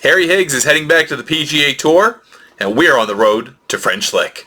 Harry Higgs is heading back to the PGA Tour, and we're on the road to French Lick.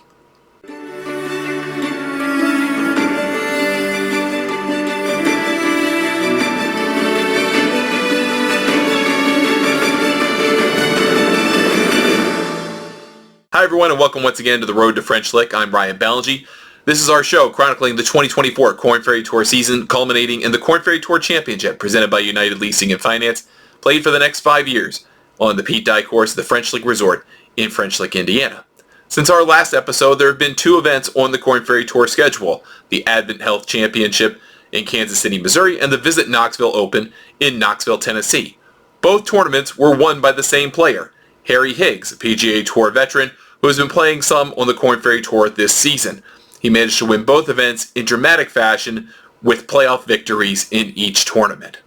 Hi everyone, and welcome once again to the Road to French Lick. I'm Ryan Ballingy. This is our show chronicling the 2024 Korn Ferry Tour season, culminating in the Korn Ferry Tour Championship presented by United Leasing and Finance, played for the next 5 years on the Pete Dye course of the French Lick Resort in French Lick, Indiana. Since our last episode, there have been 2 events on the Korn Ferry Tour schedule, the AdventHealth Championship in Kansas City, Missouri, and the Visit Knoxville Open in Knoxville, Tennessee. Both tournaments were won by the same player, Harry Higgs, a PGA Tour veteran who has been playing some on the Korn Ferry Tour this season. He managed to win both events in dramatic fashion with playoff victories in each tournament.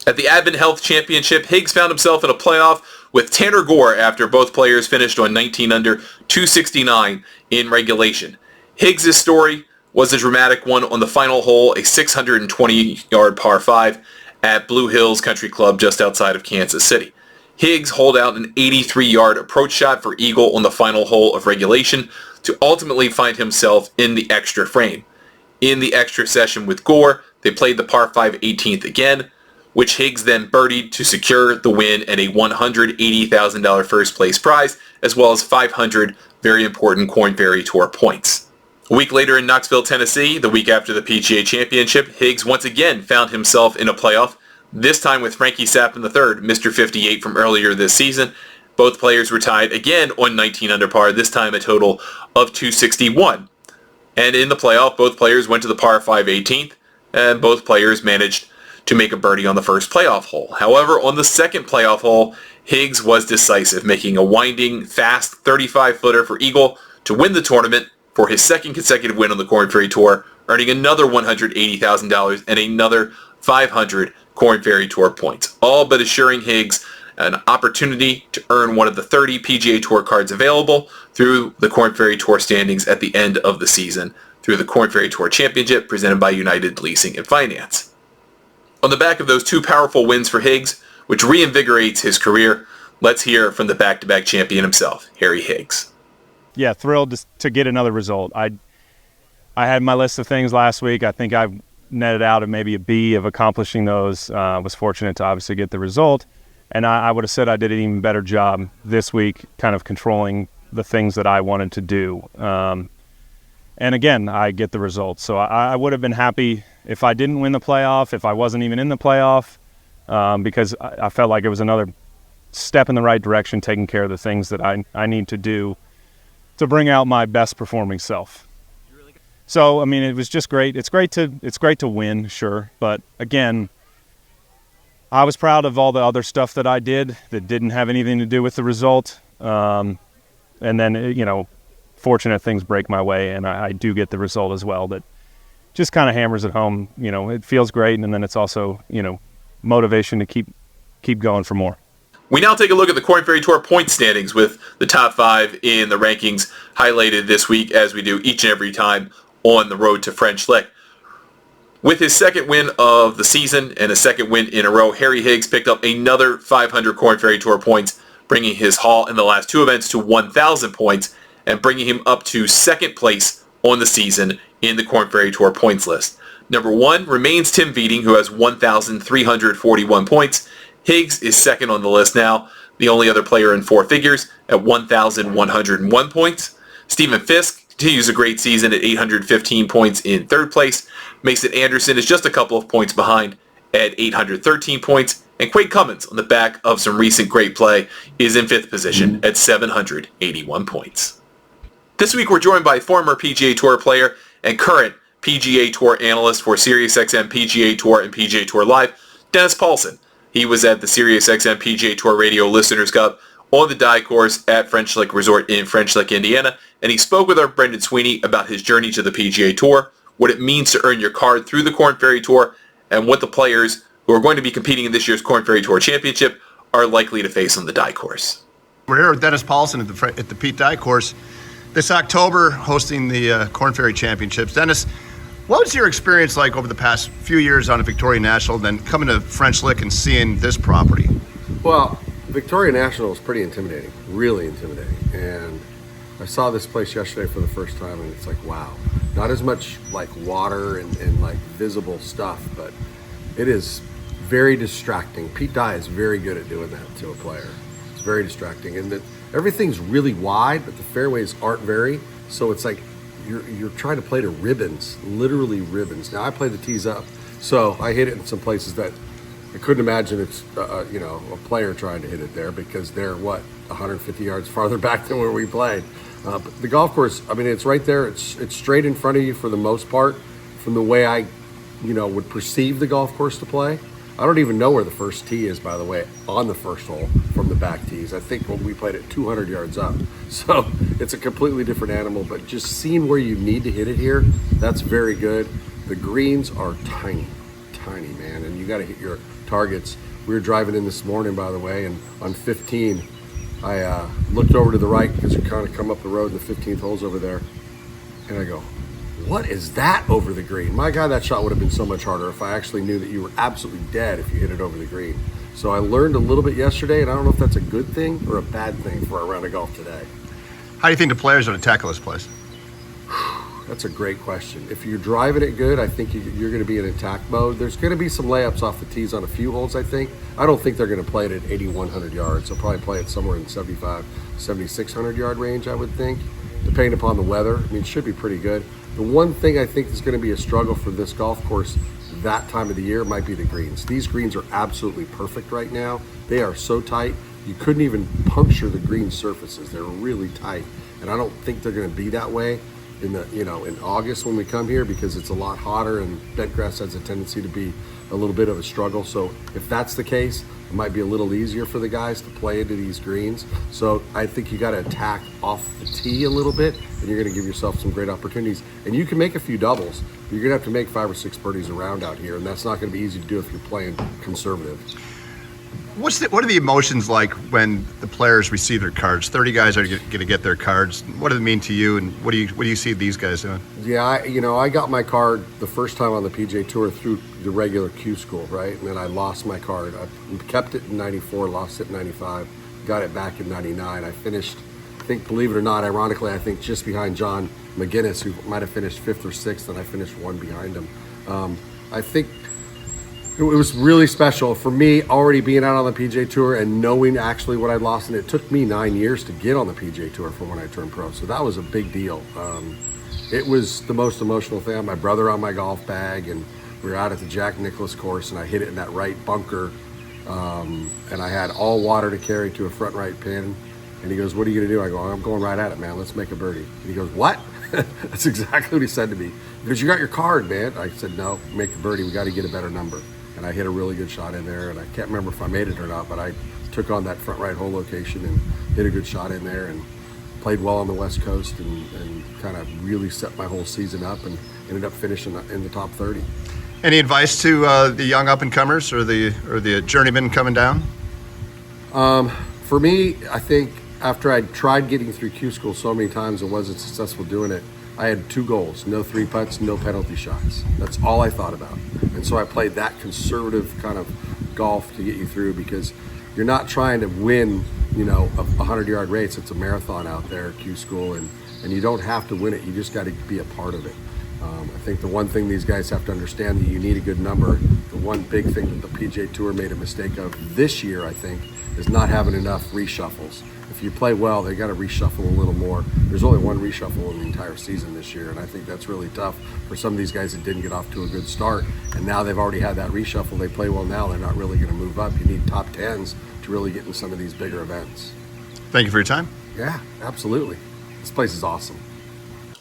At the AdventHealth Championship, Higgs found himself in a playoff with Tanner Gore after both players finished on 19 under 269 in regulation. Higgs' story was a dramatic one on the final hole, a 620-yard par 5 at Blue Hills Country Club just outside of Kansas City. Higgs holed out an 83-yard approach shot for eagle on the final hole of regulation to ultimately find himself in the extra frame. In the extra session with Gore, they played the par 5 18th again, which Higgs then birdied to secure the win and a $180,000 first place prize, as well as 500 very important Korn Ferry Tour points. A week later in Knoxville, Tennessee, the week after the PGA Championship, Higgs once again found himself in a playoff, this time with Frankie Capan III, Mr. 58 from earlier this season. Both players were tied again on 19 under par, this time a total of 261. And in the playoff, both players went to the par 5 18th, and both players managed to make a birdie on the first playoff hole. However, on the second playoff hole, Higgs was decisive, making a winding, fast 35-footer for eagle to win the tournament for his second consecutive win on the Korn Ferry Tour, earning another $180,000 and another 500 Korn Ferry Tour points, all but assuring Higgs an opportunity to earn one of the 30 PGA Tour cards available through the Korn Ferry Tour standings at the end of the season through the Korn Ferry Tour Championship presented by United Leasing and Finance. On the back of those 2 powerful wins for Higgs, which reinvigorates his career, let's hear from the back-to-back champion himself, Harry Higgs. Yeah, thrilled to get another result. I had my list of things last week. I think I've netted out maybe a B of accomplishing those. Was fortunate to obviously get the result. And I would have said I did an even better job this week kind of controlling the things that I wanted to do. And again, I get the results. So I would have been happy if I didn't win the playoff, if I wasn't even in the playoff, because I felt like it was another step in the right direction, taking care of the things that I need to do to bring out my best performing self. So, I mean, it was just great. It's great to win, sure. But again, I was proud of all the other stuff that I did that didn't have anything to do with the result. And then, fortunate things break my way, and I do get the result as well. That just kind of hammers it home. It feels great, and then it's also, motivation to keep going for more. We now take a look at the Korn Ferry Tour point standings with the top 5 in the rankings highlighted this week, as we do each and every time on the road to French Lick. With his second win of the season and a second win in a row, Harry Higgs picked up another 500 Korn Ferry Tour points, bringing his haul in the last 2 events to 1,000 points and bringing him up to second place on the season in the Korn Ferry Tour points list. Number 1 remains Tim Vieding, who has 1,341 points. Higgs is second on the list now, the only other player in 4 figures at 1,101 points. Stephen Fisk continues a great season at 815 points in third place. Mason Anderson is just a couple of points behind at 813 points. And Quade Cummins, on the back of some recent great play, is in 5th position at 781 points. This week we're joined by former PGA Tour player and current PGA Tour analyst for SiriusXM PGA Tour and PGA Tour Live, Dennis Paulson. He was at the SiriusXM PGA Tour Radio Listeners Cup on the Dye course at French Lick Resort in French Lick, Indiana, and he spoke with our Brendan Sweeney about his journey to the PGA Tour, what it means to earn your card through the Korn Ferry Tour, and what the players who are going to be competing in this year's Korn Ferry Tour Championship are likely to face on the Dye course. We're here with Dennis Paulson at the Pete Dye course this October, hosting the Korn Ferry Championships. Dennis, what was your experience like over the past few years on a Victoria National, then coming to French Lick and seeing this property? Well, Victoria National is pretty intimidating, really intimidating. And I saw this place yesterday for the first time, and it's like, wow. Not as much like water and like visible stuff, but it is very distracting. Pete Dye is very good at doing that to a player. It's very distracting, and that everything's really wide, but the fairways aren't very. So it's like you're trying to play to ribbons, literally ribbons. Now I play the tees up, so I hit it in some places that I couldn't imagine it's a player trying to hit it there, because they're 150 yards farther back than where we played. But the golf course, I mean, it's right there. It's straight in front of you for the most part, from the way I would perceive the golf course to play. I don't even know where the first tee is, by the way, on the first hole from the back tees. I think when we played it 200 yards up. So it's a completely different animal, but just seeing where you need to hit it here, that's very good. The greens are tiny, man, and you got to hit your targets. We were driving in this morning, by the way, and on 15, I looked over to the right because you kind of come up the road and the 15th hole's over there, and I go, what is that over the green? My God, that shot would have been so much harder if I actually knew that you were absolutely dead if you hit it over the green. So I learned a little bit yesterday, and I don't know if that's a good thing or a bad thing for a round of golf today. How do you think the players are going to tackle this place? That's a great question. If you're driving it good, I think you're going to be in attack mode. There's going to be some layups off the tees on a few holes, I think. I don't think they're going to play it at 8,100 yards. They'll probably play it somewhere in 7,600 yard range, I would think, depending upon the weather. I mean, it should be pretty good. The one thing I think is going to be a struggle for this golf course that time of the year might be the greens. These greens are absolutely perfect right now. They are so tight, you couldn't even puncture the green surfaces. They're really tight, and I don't think they're going to be that way in August when we come here, because it's a lot hotter and bent grass has a tendency to be a little bit of a struggle. So if that's the case, it might be a little easier for the guys to play into these greens. So I think you got to attack off the tee a little bit, and you're going to give yourself some great opportunities. And you can make a few doubles, but you're going to have to make 5 or 6 birdies around out here, and that's not going to be easy to do if you're playing conservative. What are the emotions like when the players receive their cards? 30 guys are going to get their cards. What does it mean to you, and what do you see these guys doing? Yeah, I got my card the first time on the PGA Tour through the regular Q school, right? And then I lost my card. I kept it in 94, lost it in 95, got it back in 99. I finished, I think, believe it or not, ironically, I think just behind John McGinnis, who might have finished 5th or 6th, and I finished 1 behind him. I think it was really special for me already being out on the PGA Tour and knowing actually what I'd lost. And it took me 9 years to get on the PGA Tour from when I turned pro. So that was a big deal. It was the most emotional thing. I had my brother on my golf bag, and we were out at the Jack Nicklaus course, and I hit it in that right bunker. And I had all water to carry to a front right pin. And he goes, what are you going to do? I go, I'm going right at it, man. Let's make a birdie. And he goes, what? That's exactly what he said to me. Because you got your card, man. I said, no, make a birdie. We got to get a better number. And I hit a really good shot in there, and I can't remember if I made it or not, but I took on that front right hole location and hit a good shot in there and played well on the West Coast and kind of really set my whole season up and ended up finishing in the top 30. Any advice to the young up-and-comers or the journeymen coming down? For me, I think after I tried getting through Q school so many times and wasn't successful doing it, I had 2 goals: no 3-putts, no penalty shots. That's all I thought about. And so I played that conservative kind of golf to get you through, because you're not trying to win, a 100-yard race. It's a marathon out there, Q school, and you don't have to win it. You just got to be a part of it. I think the one thing these guys have to understand, that you need a good number. The one big thing that the PGA Tour made a mistake of this year, I think, is not having enough reshuffles. If you play well, they got to reshuffle a little more. There's only 1 reshuffle in the entire season this year, and I think that's really tough for some of these guys that didn't get off to a good start, and now they've already had that reshuffle. They play well now. They're not really going to move up. You need top 10s to really get in some of these bigger events. Thank you for your time. Yeah, absolutely. This place is awesome.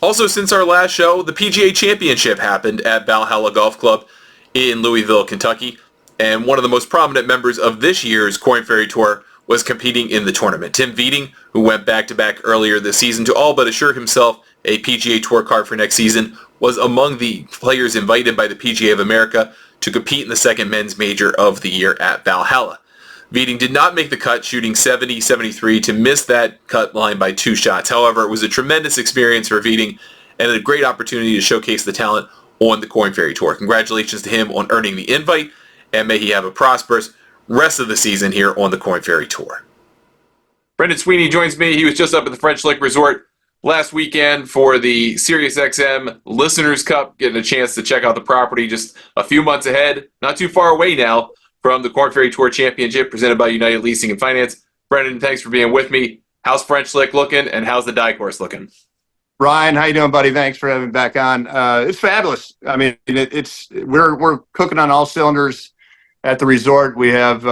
Also, since our last show, the PGA Championship happened at Valhalla Golf Club in Louisville, Kentucky, and one of the most prominent members of this year's Korn Ferry Tour was competing in the tournament. Tim Vieding, who went back-to-back earlier this season to all but assure himself a PGA Tour card for next season, was among the players invited by the PGA of America to compete in the second men's major of the year at Valhalla. Vieding did not make the cut, shooting 70-73 to miss that cut line by 2 shots. However, it was a tremendous experience for Vieding and a great opportunity to showcase the talent on the Korn Ferry Tour. Congratulations to him on earning the invite, and may he have a prosperous rest of the season here on the Korn Ferry Tour. Brendan Sweeney joins me. He was just up at the French Lick Resort last weekend for the SiriusXM Listeners Cup, getting a chance to check out the property just a few months ahead, not too far away now from the Korn Ferry Tour Championship presented by United Leasing and Finance. Brendan, thanks for being with me. How's French Lick looking, and how's the die course looking? Ryan, how you doing, buddy? Thanks for having me back on. It's fabulous. I mean, we're cooking on all cylinders at the resort. We have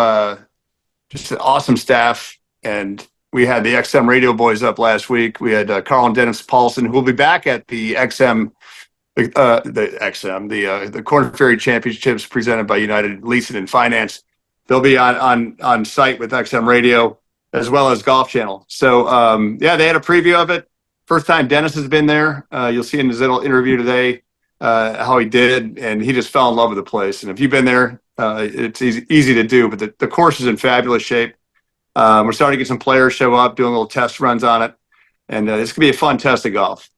just an awesome staff, and we had the XM radio boys up last week. We had Carl and Dennis Paulson, who will be back at the the Korn Ferry Championships presented by United Leasing and Finance. They'll be on site with XM Radio as well as Golf Channel. So they had a preview of it. First time Dennis has been there. You'll see in his little interview today how he did, and he just fell in love with the place. And if you've been there, it's easy to do. But the course is in fabulous shape. We're starting to get some players show up, doing little test runs on it, and it's going to be a fun test of golf.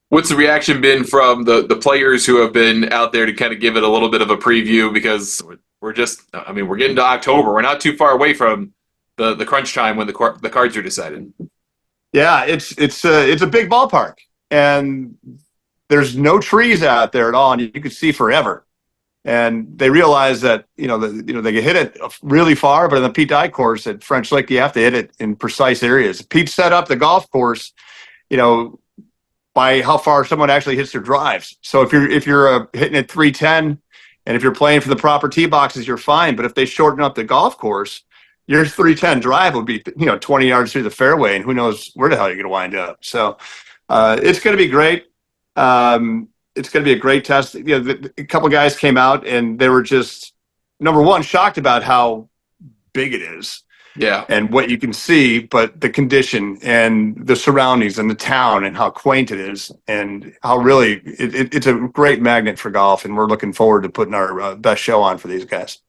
What's the reaction been from the players who have been out there to kind of give it a little bit of a preview? Because we're getting to October. We're not too far away from the crunch time when the cards are decided. Yeah, it's a big ballpark, and there's no trees out there at all, and you can see forever. And they realize that they can hit it really far, but in the Pete Dye course at French Lick, you have to hit it in precise areas. Pete set up the golf course, by how far someone actually hits their drives. So if you're hitting at 310, and if you're playing for the proper tee boxes, you're fine. But if they shorten up the golf course, your 310 drive will be 20 yards through the fairway, and who knows where the hell you're going to wind up. So it's going to be great. It's going to be a great test. A couple guys came out and they were just, number one, shocked about how big it is. Yeah. And what you can see, but the condition and the surroundings and the town and how quaint it is and how really it's a great magnet for golf. And we're looking forward to putting our best show on for these guys.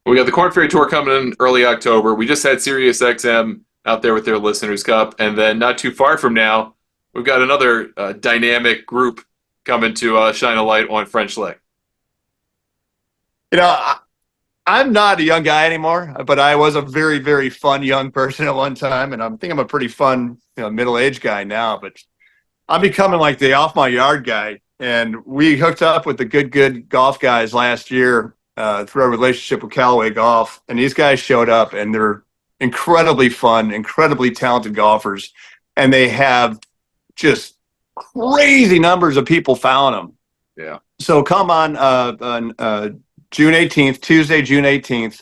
We got the Korn Ferry Tour coming in early October. We just had SiriusXM out there with their Listeners Cup. And then not too far from now, we've got another dynamic group coming to shine a light on French Lick. I'm not a young guy anymore, but I was a very, very fun young person at one time, and I think I'm a pretty fun, middle-aged guy now. But I'm becoming like the off my yard guy, and we hooked up with the good golf guys last year through our relationship with Callaway Golf, and these guys showed up, and they're incredibly fun, incredibly talented golfers, and they have just crazy numbers of people following them. Yeah. So come on June 18th, Tuesday, June 18th.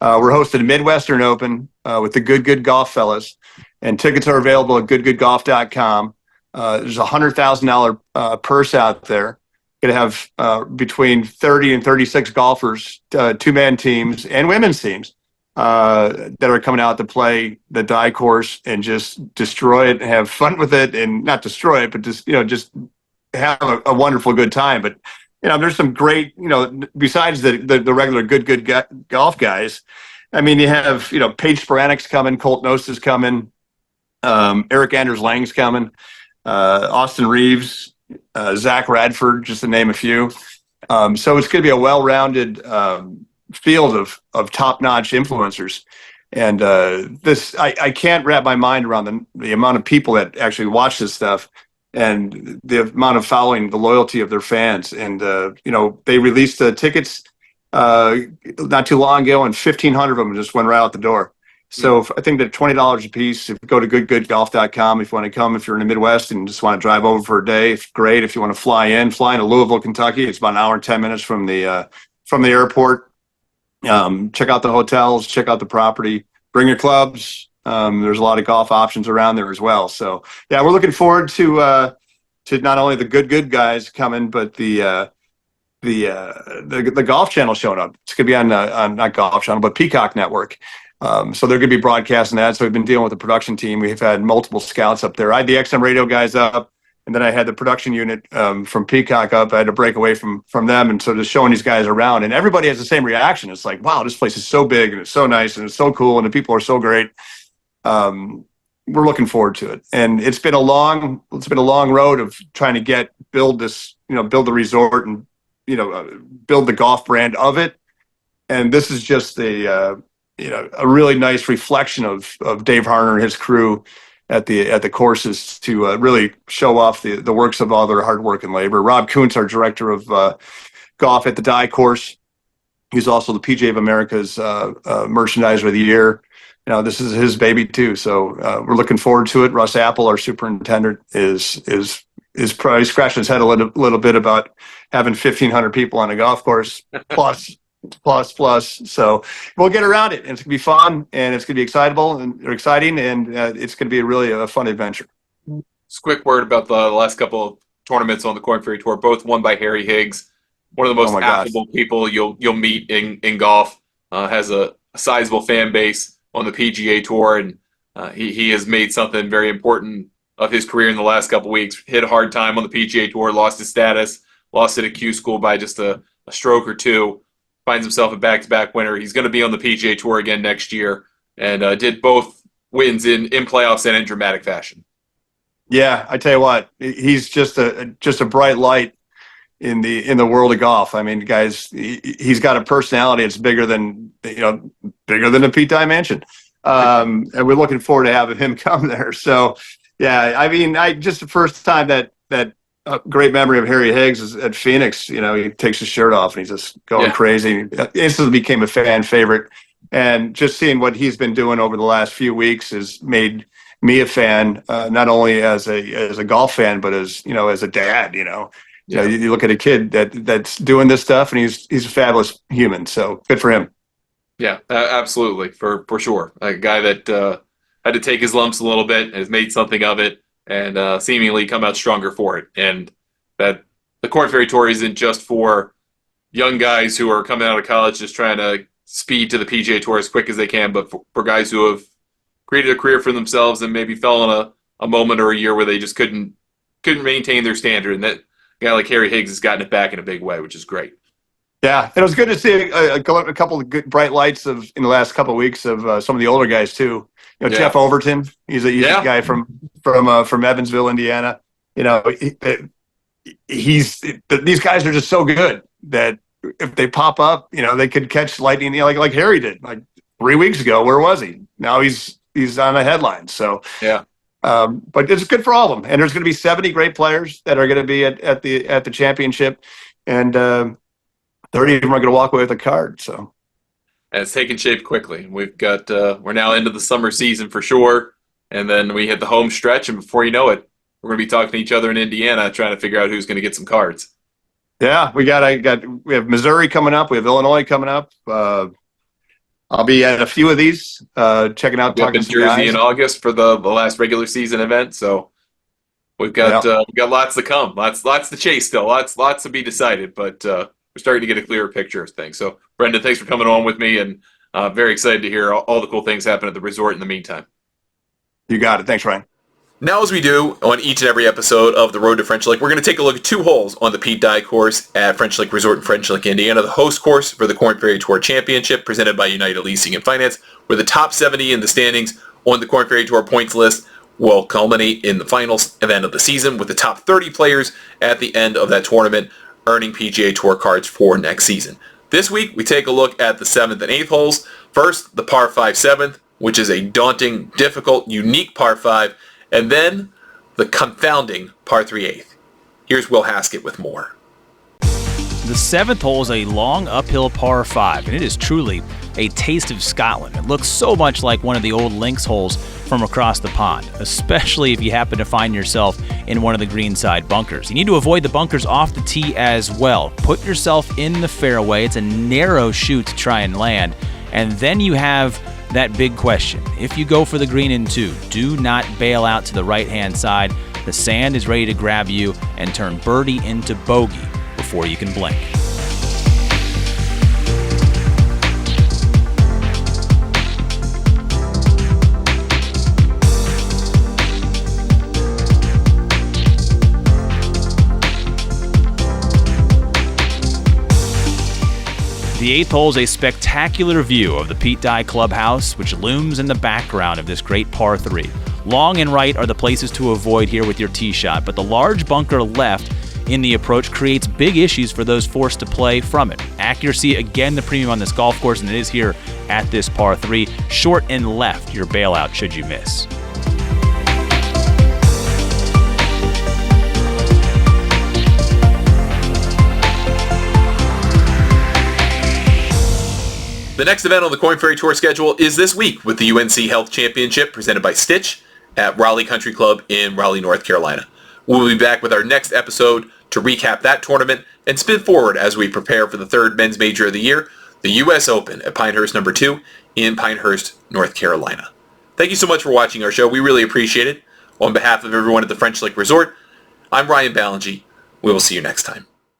We're hosting a Midwestern Open with the good golf fellas, and tickets are available at goodgoodgolf.com. There's a $100,000 purse out there. Going to have between 30 and 36 golfers, two-man teams and women's teams that are coming out to play the die course and just destroy it and have fun with it, and not destroy it, but just have a wonderful good time. But there's some great, besides the regular good golf guys. I mean, you have Paige Sporanic's coming, Colt Knost is coming, Eric Anders Lang's coming, Austin Reeves, Zach Radford, just to name a few. So it's going to be a well-rounded field of top-notch influencers. And I can't wrap my mind around the amount of people that actually watch this stuff and the amount of following, the loyalty of their fans. And, they released the tickets not too long ago, and 1,500 of them just went right out the door. So I think they're $20 a piece. If you go to goodgoodgolf.com, if you want to come, if you're in the Midwest and just want to drive over for a day, it's great. If you want to fly into Louisville, Kentucky, it's about an hour and 10 minutes from the airport. Check out the hotels, check out the property, bring your clubs. There's a lot of golf options around there as well. So yeah, we're looking forward to not only the good guys coming, but the Golf Channel showing up. It's going to be on not Golf Channel, but Peacock Network. So they're going to be broadcasting that. So we've been dealing with the production team. We've had multiple scouts up there. I had the XM radio guys up, and then I had the production unit from Peacock up. I had to break away from them, and so just showing these guys around. And everybody has the same reaction. It's like, wow, this place is so big, and it's so nice, and it's so cool, and the people are so great. We're looking forward to it. And it's been a long road of trying to build the resort and, build the golf brand of it. this is just a really nice reflection of Dave Harner and his crew at the courses to really show off the works of all their hard work and labor. Rob Kuntz, our director of golf at the Dye course, he's also the PGA of America's merchandiser of the year. This is his baby too, so we're looking forward to it. Russ Apple, our superintendent, is probably scratching his head a little bit about having 1,500 people on a golf course plus. So we'll get around it, and it's gonna be fun, and it's gonna be exciting, and it's gonna be really a fun adventure. Just a quick word about the last couple of tournaments on the Korn Ferry Tour, both won by Harry Higgs, one of the most affable people you'll meet in golf. Has a sizable fan base on the PGA Tour, and he has made something very important of his career in the last couple of weeks. Hit a hard time on the PGA Tour, lost his status, lost it at Q School by just a stroke or two. Finds himself a back-to-back winner. He's going to be on the PGA Tour again next year, and did both wins in playoffs and in dramatic fashion. Yeah, I tell you what, he's just a bright light in the world of golf. I mean, guys, he's got a personality that's bigger than a Pete Dye mansion, and we're looking forward to having him come there. So, yeah, I mean, just the first time that a great memory of Harry Higgs is at Phoenix. He takes his shirt off and he's just going crazy. Instantly became a fan favorite, and just seeing what he's been doing over the last few weeks has made me a fan, not only as a golf fan, but as a dad. You look at a kid that's doing this stuff, and he's a fabulous human. So good for him. Yeah, absolutely, for sure. A guy that had to take his lumps a little bit, has made something of it, and seemingly come out stronger for it. And that the Korn Ferry Tour isn't just for young guys who are coming out of college just trying to speed to the PGA Tour as quick as they can, but for guys who have created a career for themselves and maybe fell in a moment or a year where they just couldn't maintain their standard. And that a guy like Harry Higgs has gotten it back in a big way, which is great. Yeah, and it was good to see a couple of good bright lights in the last couple of weeks of some of the older guys too. Jeff Overton, he's a guy from Evansville, Indiana. These guys are just so good that if they pop up, they could catch lightning. Like Harry did, like 3 weeks ago. Where was he? Now he's on the headlines. So yeah. But it's good for all of them. And there's going to be 70 great players that are going to be at the championship, and 30 of them are going to walk away with a card. So, and it's taking shape quickly. We've got we're now into the summer season for sure, and then we hit the home stretch, and before you know it, we're going to be talking to each other in Indiana, trying to figure out who's going to get some cards. Yeah, we have Missouri coming up. We have Illinois coming up. I'll be at a few of these, checking out. We're up in Jersey in August for the last regular season event, so we've got lots to come, lots to chase still, lots to be decided, but we're starting to get a clearer picture of things. So, Brendan, thanks for coming on with me, and very excited to hear all the cool things happen at the resort in the meantime. You got it. Thanks, Ryan. Now, as we do on each and every episode of The Road to French Lick, we're going to take a look at 2 holes on the Pete Dye course at French Lick Resort in French Lick, Indiana, the host course for the Korn Ferry Tour Championship presented by United Leasing and Finance, where the top 70 in the standings on the Korn Ferry Tour points list will culminate in the finals event of the season, with the top 30 players at the end of that tournament earning PGA Tour cards for next season. This week, we take a look at the 7th and 8th holes. First, the par 5 7th, which is a daunting, difficult, unique par 5, and then the confounding par 3 8th. Here's Will Haskett with more. The 7th hole is a long uphill par 5, and it is truly a taste of Scotland. It looks so much like one of the old links holes from across the pond, especially if you happen to find yourself in one of the greenside bunkers. You need to avoid the bunkers off the tee as well. Put yourself in the fairway. It's a narrow shoot to try and land, and then you have that big question. If you go for the green in 2, do not bail out to the right-hand side. The sand is ready to grab you and turn birdie into bogey before you can blink. The 8th hole is a spectacular view of the Pete Dye Clubhouse, which looms in the background of this great par 3. Long and right are the places to avoid here with your tee shot, but the large bunker left in the approach creates big issues for those forced to play from it. Accuracy, again, the premium on this golf course, and it is here at this par 3. Short and left, your bailout should you miss. The next event on the Korn Ferry Tour schedule is this week with the UNC Health Championship presented by Stitch at Raleigh Country Club in Raleigh, North Carolina. We'll be back with our next episode to recap that tournament and spin forward as we prepare for the third men's major of the year, the U.S. Open at Pinehurst No. 2 in Pinehurst, North Carolina. Thank you so much for watching our show. We really appreciate it. On behalf of everyone at the French Lick Resort, I'm Ryan Ballingy. We will see you next time.